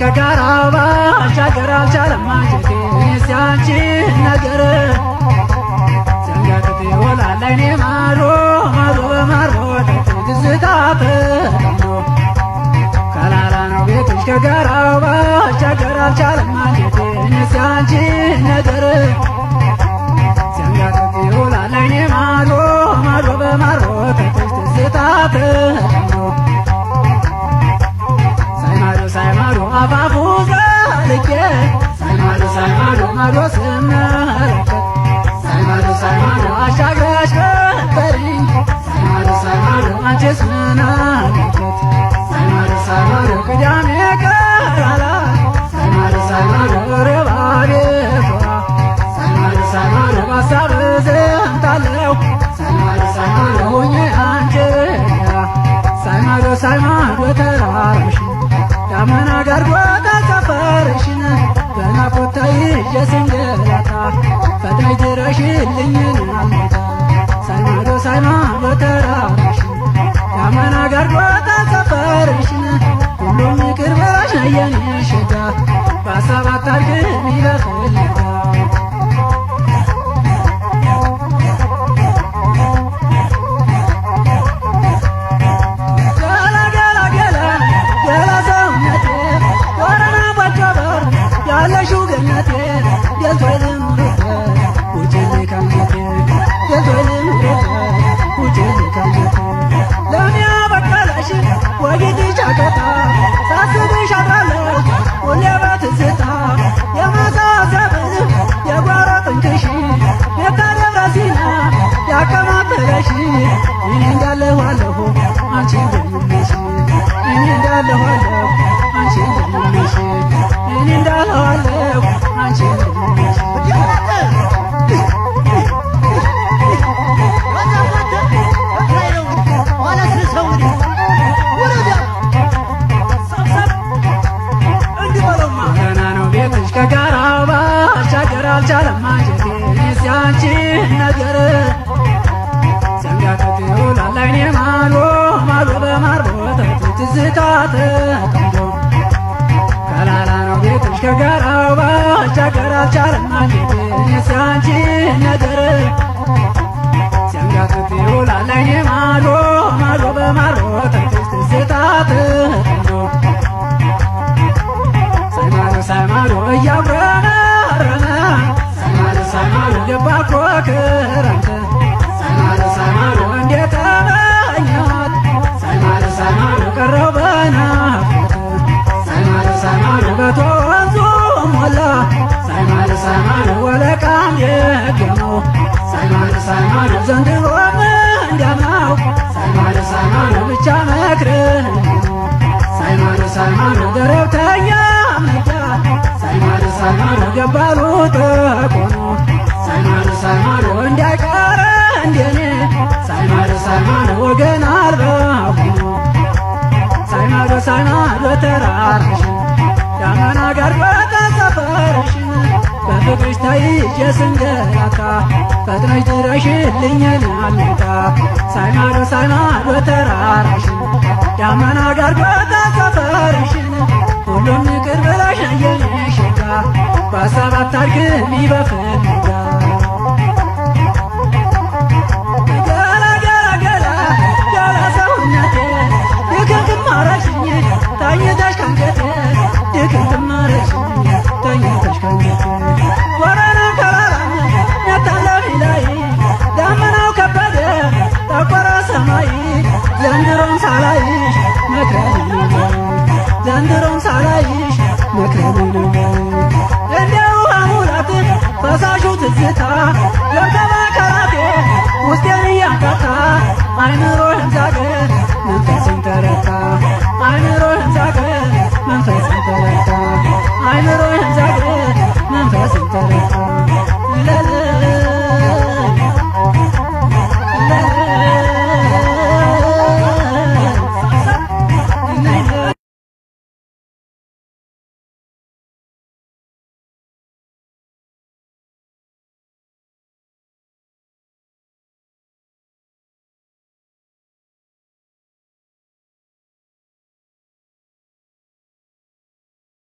ከጋራው ባሻገር አልቻለም አንጀቴ እኔስ ያንቺን ነገር ሲያንጋጥጥ ይውላል አይኔ ማዶ ማዶ በማር በወተት ትዝታ ተጠምዶ ከላላ ነው ቤትሽ ከጋራው ባሻገር አልቻለም አንጀቴ እኔስ ያንቺን ነገር ሲያንጋጥጥ ይውላል አይኔ ማዶ ማዶ በማር በወተት ትዝታ ተጠምዶ ሳይማዶ አፋፉ ዘልቄ ሳይማዶ ማዶ ስመለከት ሳይማዶ አሻግረሽ በሪኝ ሳይማዶ አንቺስ ምን አለበት ሳይማዶ ቅዳሜ ቀላላ ሳይማዶ ርባ ቤቷ ሳይማዶ ባሳብ ዘምታለሁ ሳይማዶ ሆኜ አንቺ ሳይማዶ ተራራሽ ዳመና ጋርዶ ተሰፈርሽን በናፍቆት ተይዤ ስንገላታ ፈጥነሽ ድረሽልኝ አልሞታ ሳይማዶ ተራራሽን ዳመና ጋርዶ ተሰፈርሽን ሁሉም ይቅር በለሽ የኔ ሸጋ በሀሳብ አታድክሚ በፍለጋ ሳስብሽ አድራለሁ ሁሌ በትዝታ የማሳሰብህ የጓሮ ጥንቅሽ የታደብረ ሲና ያከማተለሽ እኔ እንዳለኋለሁ አንቺ እንደምነሽ እኔ እንዳለኋለሁ አንቺ እንደምነሽ እኔ እንዳለኋለሁ አንቺ እንደምነሽ ከጋራው ባሻገር አልቻለም አንጀቴ እኔስ ያንቺን ነገር ሲያንጋጥጥ ይውላል አይኔ ማዶ ማዶ በማር በወተት ትዝታ ተጠምዶ ከላላ ነው ቤትሽ ከጋራው ባሻገር አልቻለም አንጀቴ እኔስ ያንቺን ነገር ሲያንጋጥጥ ይውላል አይኔ ማዶ ማዶ በማር በወተት ትዝታ ተጠምዶ ሳይማዶ እያጉረመረመ ሳይማዶ ገባ እኮ ክረምት ሳይማዶ እንዴት ተመኘኋት ሳይማዶ ቀረው በናፍቆት ሳይማዶ በቶ ወንዙ ሞላ ሳይማዶ ወለቃም ደገመው ሳይማዶ ዘንድሮም እንዲያምናው ሳይማዶ ብቻ መክረን ሳይማዶ ደረብተኛ ሳይማዶ ገባሉ ተቆኖ ሳይማዶ እንዳይቀረ እንደኔ ሳይማዶ ወገን አልባ ሆኖ ሳይማዶ ተራራሽን ዳመና ጋርዶ ተሰፈርሽን በፍቅርሽ ተይዤ ስንገላታ ፈጥነሽ ድረሽልኝ አልሞታ ሳይማዶ ተራራሽን ዳመና ጋርዶ ተሰፈርሽን ሁሉም ይቅር ብለሽ የኔ ሸጋ በሀሳብ አታድክሚ በፍለጋ ገላ ሰውነቴ ድክምክም አረግሽኝ ተኝተሽ ከንገቴ ድክምክም አረግሽኝ ተኝተሽ ከንገቴ ወረናው ተራራም ነታለፊ ላይ ዳመናው ከበደ ጠቆረ ሰማይ ዘንድሮም ሳላይሽ መክረምኝ ዘንድሮም ሳላይሽ መክረምኝ እንደ ውሃ ሙላት ፈሳሹ ትዝታ ገብተባ ከራቴ ውስጤን እያንቀታ አይምሮ